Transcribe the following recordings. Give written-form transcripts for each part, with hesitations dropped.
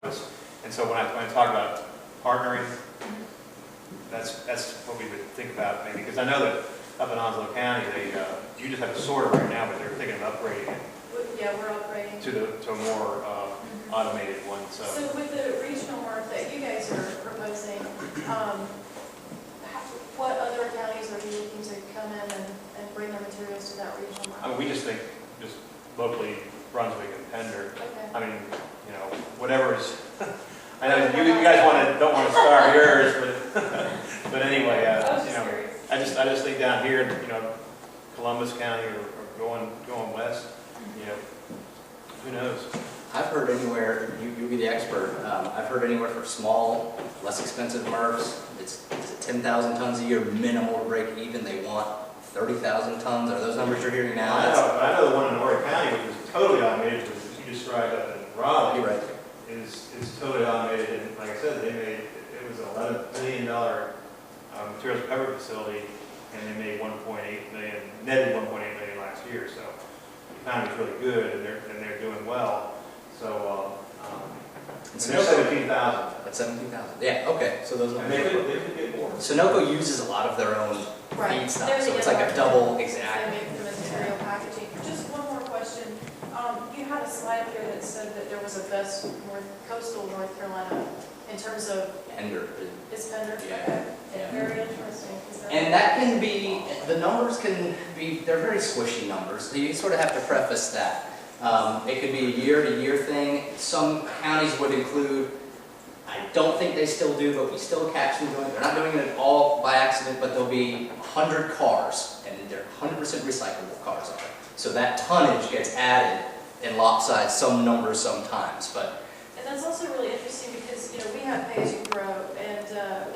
And so when I talk about partnering, that's what we would think about maybe, because I know that up in Onslow County, you just have a sorter right now, but they're thinking of upgrading it. Yeah, we're upgrading To a more automated one. So with the regional work that you guys are proposing, what other counties are you looking to come in and bring their materials to that regional market? I mean, we just think just locally Brunswick and Pender. Okay. I mean, you know, whatever is. I know you guys don't want to starve yours, but anyway, you know, I just think down here, you know, Columbus County or going west, you know, who knows? I've heard anywhere, you be the expert, I've heard anywhere for small, less expensive MRFs, it's 10,000 tons a year minimal to break even. They want 30,000 tons. Are those numbers you're hearing now? I know the one in Horry County, which is totally automated, which you described up in Raleigh, right. is totally automated. And like I said, it was an $11 million materials recovery facility, and they made 1.8 million, netted 1.8 million last year. So the economy's really good, and they're doing well. So and they're 17,000. At 17,000. Yeah. Okay. So those numbers. And they could get more. Sunoco uses a lot of their own feedstock, so it's like a double exact. They make the material packaging. Just one more question. You had a slide here that said that there was a best coastal North Carolina in terms of Pender. Is Pender? Yeah. Okay. Yeah. Very interesting. And that can be, the numbers can be, they're very squishy numbers. So you sort of have to preface that. It could be a year-to-year thing. Some counties would include, I don't think they still do, but we still catch them doing it. They're not doing it all by accident, but there'll be 100 cars, and they're 100% recyclable cars on it. So that tonnage gets added in lopsided some numbers sometimes. And that's also really interesting because, you know, we have pay as you grow, and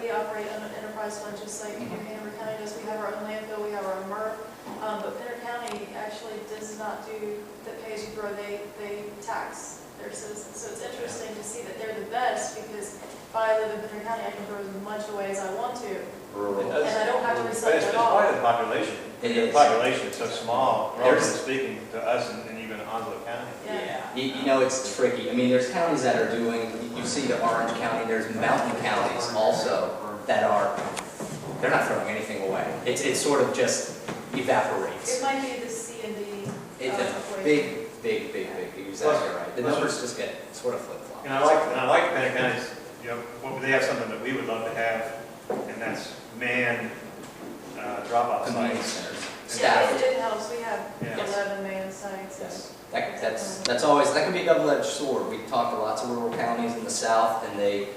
we operate on an enterprise fund just like Hanover County does. We have our own landfill, we have our own MRF, but Pender County actually does not do the pay as you grow. They tax their citizens. So it's interesting to see that they're the best because if I live in Pender County, I can throw as much away as I want to. And I don't have to recycle It's at all. part of the population. The population is so small, relatively speaking, to us and even Onslow County. Yeah, you know, it's tricky. I mean, there's counties that are doing, you see the Orange County, there's mountain counties also that they're not throwing anything away. It's sort of just evaporates. It might be the C and D. It's a big. You're exactly right. The numbers just get sort of flip-flop. And I like Pender County's, you know, they have something that we would love to have, and that's manned drop-off sites. Yeah, it helps. We have Yeah. 11 man sites. Yes. That's always, that can be a double-edged sword. We talked to lots of rural counties in the South, and they,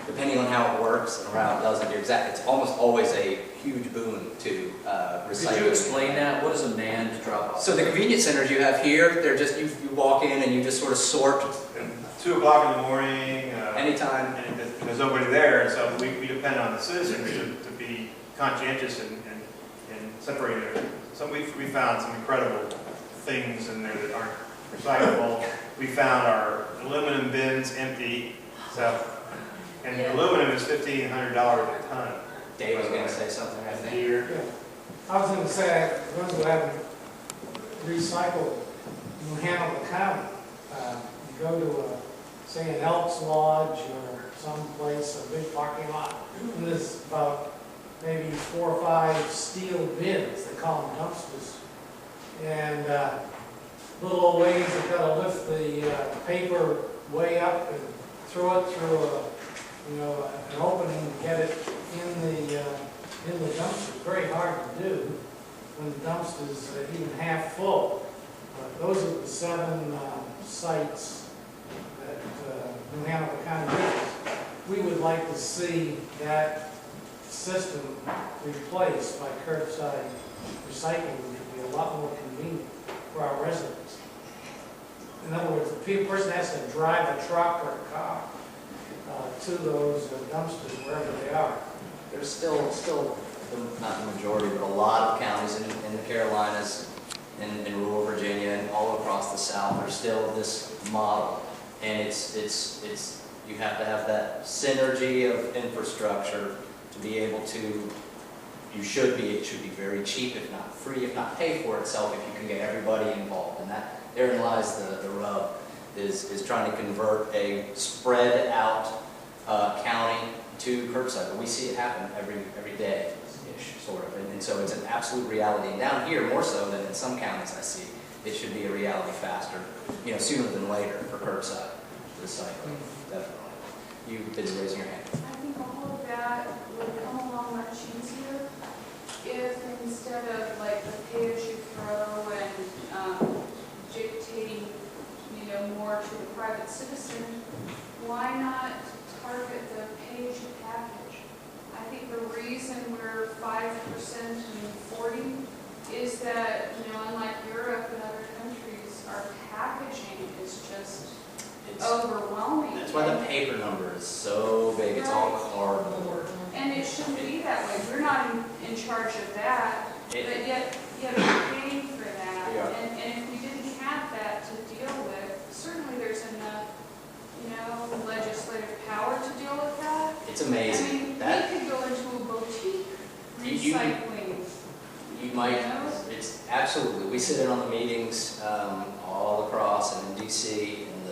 depending on how it works and how it doesn't, it's almost always a huge boon to recycling. Could you explain that? What is a manned drop-off? So the convenience centers you have here, they're just, you walk in and you just sort of sort. And 2 o'clock in the morning. Anytime. And there's nobody there, and so we depend on the citizens to be conscientious and separating it. So we found some incredible things in there that aren't recyclable. We found our aluminum bins empty, and aluminum is $1,500 a ton. Dave was going to say something, I think. Yeah. I was going to say, the ones who haven't recycled in Hanover County, you go to, say, an Elks Lodge or someplace, a big parking lot, and there's about maybe 4 or 5 steel bins, they call them dumpsters. And little old ladies have got to lift the paper way up and throw it through an opening and get it in the dumpster. It's very hard to do when the dumpster's even half full. But those are the 7 sites that New Hanover County uses. We would like to see that system replaced by curbside recycling, which would be a lot more convenient for our residents. In other words, the person has to drive a truck or a car to those dumpsters wherever they are. There's still not the majority, but a lot of counties in the Carolinas, in rural Virginia, and all across the South, there's still this model, and it's you have to have that synergy of infrastructure to be able to. It should be very cheap, if not free, if not pay for itself, if you can get everybody involved, and that therein lies the rub. is trying to convert a spread out county to curbside. But we see it happen every day-ish, sort of. And so it's an absolute reality. And down here, more so than in some counties I see, it should be a reality faster, sooner than later for curbside recycling, definitely. You've been raising your hand. I think all of that would come along much easier if instead of like the pay-as-you-throw and dictating, more to the private citizen, why not target the pay-as-you-package? I think the reason we're 5% and 40 is that, unlike Europe and other countries, our packaging is just overwhelming. That's why the paper number is so big. It's all cardboard. And it shouldn't be that way. We're not in charge of that, but yet we're paying for that. Yeah. And if we didn't have that to deal with, certainly there's enough, legislative power to deal with that. It's amazing. I mean, we could go into a boutique recycling. You might. It's absolutely. We sit in on the meetings all across and in DC, and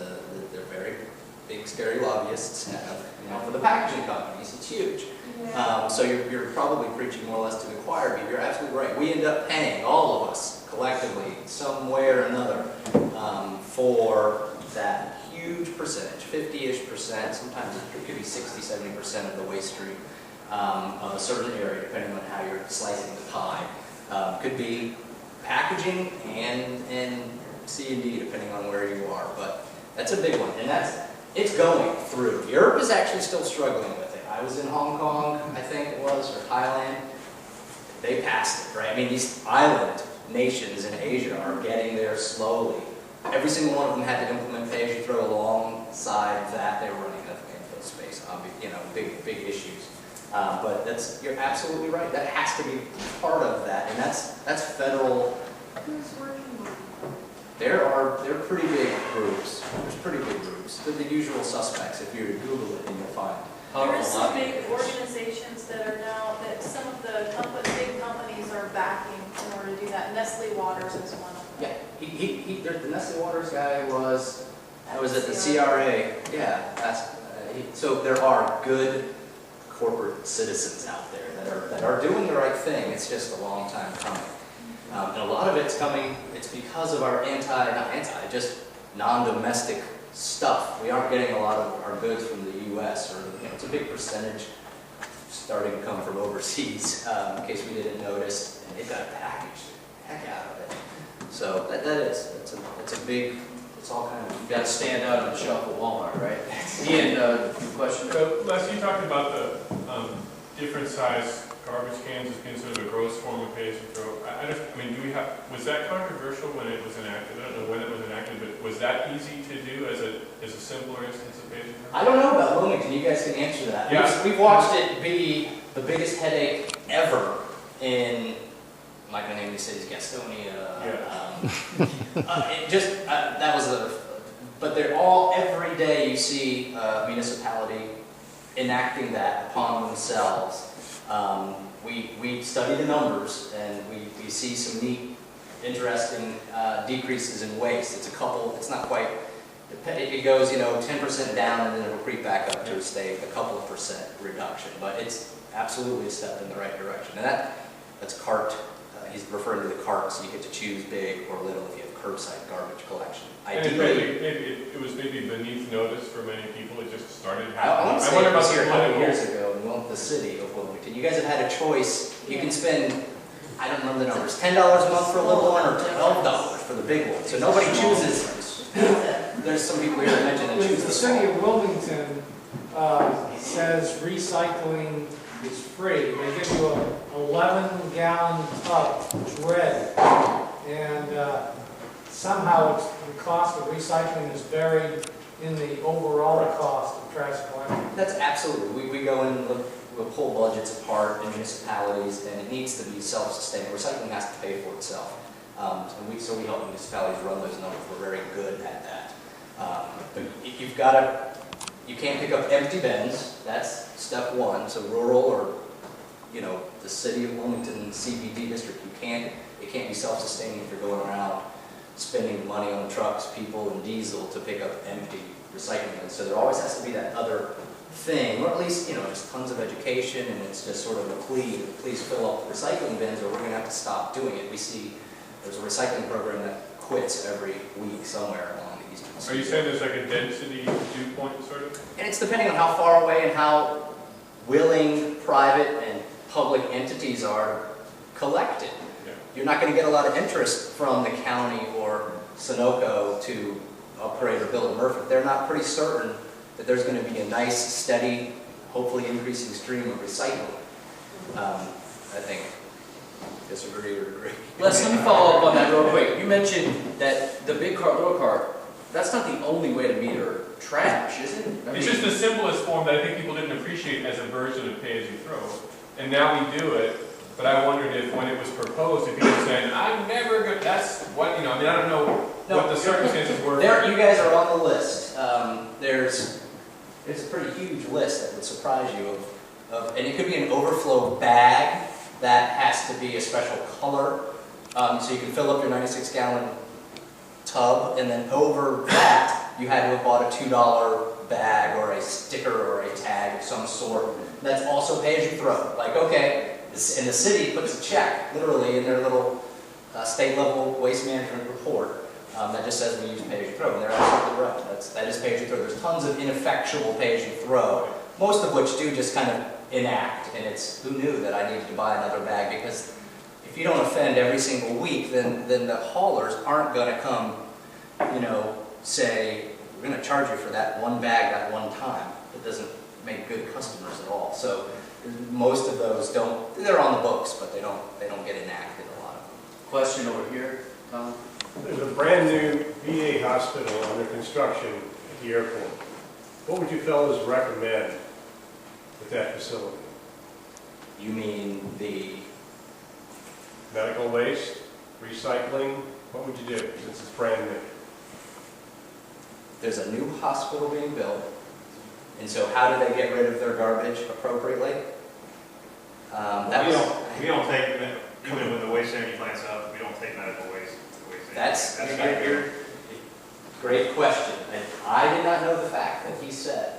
they're very big, scary lobbyists have, for the packaging companies. It's huge. Yeah. So you're probably preaching more or less to the choir, but you're absolutely right. We end up paying, all of us, collectively, some way or another, for that huge percentage, 50-ish%, sometimes it could be 60-70% of the waste stream of a certain area, depending on how you're slicing the pie. Could be packaging and C&D, depending on where you are, but that's a big one, and it's going through. Europe is actually still struggling with it. I was in Hong Kong, I think it was, or Thailand. They passed it, right? I mean, these island nations in Asia are getting there slowly. Every single one of them had to implement pay-as-you-throw alongside that. They were running out of landfill space, big issues. But you're absolutely right. That has to be part of that, and that's federal. Who's working on it? They're pretty big groups. There's pretty big groups. They're the usual suspects. If you Google it, then you'll find. There are some big organizations that some of the big companies are backing in order to do that. Nestle Waters is one of them. Yeah, the Nestle Waters guy was at the CRA. Yeah, so there are good corporate citizens out there that are doing the right thing. It's just a long time coming. And a lot of it's coming, it's because of our just non-domestic stuff. We aren't getting a lot of our goods from the U.S. or it's a big percentage starting to come from overseas, in case we didn't notice, and they've got to package the heck out of it. So it's a big, it's all kind of. You've got to stand out on the shelf at Walmart, right? Ian, your question? So, Les, you talked about the different size garbage cans as being sort of a gross form of pay-as-you-throw. Was that controversial when it was enacted? I don't know when it was enacted, but was that easy to do as a simpler instance of pay-as-you-throw? I don't know about Wilmington. You guys can answer that. Yeah. We've watched it be the biggest headache ever in, I'm not going to name these cities, Gastonia. But they're all, every day you see a municipality enacting that upon themselves. We study the numbers and we see some neat, interesting decreases in waste. It's not quite, it goes 10% down and then it'll creep back up to a couple of percent reduction. But it's absolutely a step in the right direction. And that's cart. He's referring to the carts. You get to choose big or little if you have curbside garbage collection. Ideally, it was maybe beneath notice for many people. It just started I happening. want to say it was here a couple years ago in the city of Wilmington. You guys have had a choice. You can spend, I don't remember the numbers, $10 a month for a little one or $12 for the big one. So nobody chooses. There's some people here that mentioned that choose The the city small. of Wilmington says recycling is free. They give you a 11-gallon tub, it's red, and somehow the cost of recycling is buried in the overall cost of trash collection. That's absolutely. We go in and we'll pull budgets apart in municipalities, and it needs to be self-sustaining. Recycling has to pay for itself. So we help municipalities run those numbers. We're very good at that. But you can't pick up empty bins. That's step one. So rural or, the city of Wilmington CBD district, it can't be self-sustaining if you're going around spending money on trucks, people, and diesel to pick up empty recycling bins. So there always has to be that other thing, or at least, just tons of education, and it's just sort of a plea, please fill up the recycling bins or we're going to have to stop doing it. We see there's a recycling program that quits every week somewhere along the eastern seaboard. Are you saying there's like a density dew point sort of? And it's depending on how far away and how willing private and public entities are collected. Yeah. You're not going to get a lot of interest from the county or Sunoco to upgrade or build a MRF if they're not pretty certain that there's going to be a nice, steady, hopefully increasing stream of recycling. I think, disagree or agree. Les, let me follow up on that real quick. You mentioned that the big cart, little cart, that's not the only way to meter trash, is it? It's just the simplest form that I think people didn't appreciate as a version of pay-as-you-throw. And now we do it, but I wondered if when it was proposed, if people were saying, I'm never going to, that's what, I don't know what the circumstances were. You guys are on the list. There's a pretty huge list that would surprise you and it could be an overflow bag that has to be a special color. So you can fill up your 96-gallon tub, and then over that, you had to have bought a $2 bag or a sticker or a tag of some sort. That's also pay as you throw. Like, okay, and the city puts a check, literally, in their little state-level waste management report that just says we use pay as you throw, and they're absolutely right. That is pay as you throw. There's tons of ineffectual pay as you throw, most of which do just kind of enact, and it's who knew that I needed to buy another bag, because if you don't offend every single week, then the haulers aren't going to come, say, we're going to charge you for that one bag that one time. It doesn't make good customers at all. So most of those they're on the books, but they don't get enacted, a lot of them. Question over here, Tom. There's a brand new VA hospital under construction at the airport. What would you fellows recommend with that facility? You mean the Medical waste, recycling, what would you do since it's brand new? there's a new hospital being built, and so how do they get rid of their garbage appropriately? We don't take, even when the waste energy plant's up, we don't take medical waste. That's great question. And I did not know the fact that he said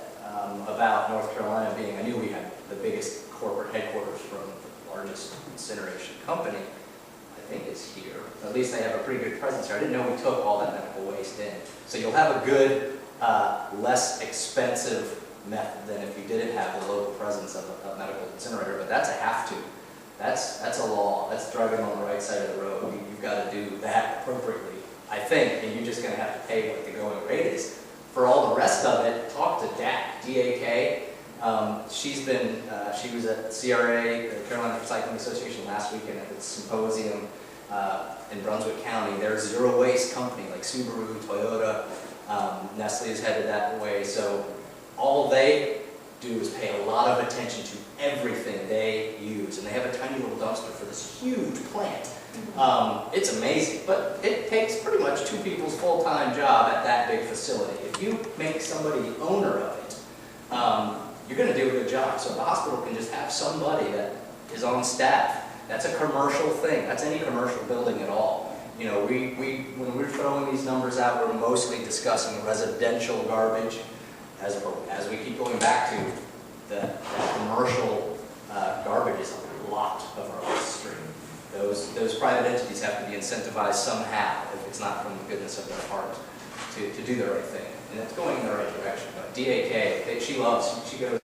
about North Carolina being, I knew we had the biggest corporate headquarters from the largest incineration company. I think it's here. At least they have a pretty good presence here. I didn't know we took all that medical waste in. So you'll have a good, less expensive method than if you didn't have the local presence of a medical incinerator, but that's a have to. That's a law. That's driving on the right side of the road. You've got to do that appropriately, I think, and you're just going to have to pay what the going rate is. For all the rest of it, talk to DAC, D-A-K. She was at CRA, the Carolina Recycling Association, last weekend at the symposium in Brunswick County. They're a zero waste company like Subaru, Toyota, Nestle is headed that way. So all they do is pay a lot of attention to everything they use, and they have a tiny little dumpster for this huge plant. It's amazing, but it takes pretty much two people's full-time job at that big facility. If you make somebody the owner of it, you're going to do a good job. So the hospital can just have somebody that is on staff. That's a commercial thing. That's any commercial building at all. You know, when we're throwing these numbers out, we're mostly discussing residential garbage. As we keep going back to, the commercial garbage is a lot of our waste stream. Those private entities have to be incentivized somehow, if it's not from the goodness of their heart, to do the right thing. And it's going in the right direction. But DAK, she goes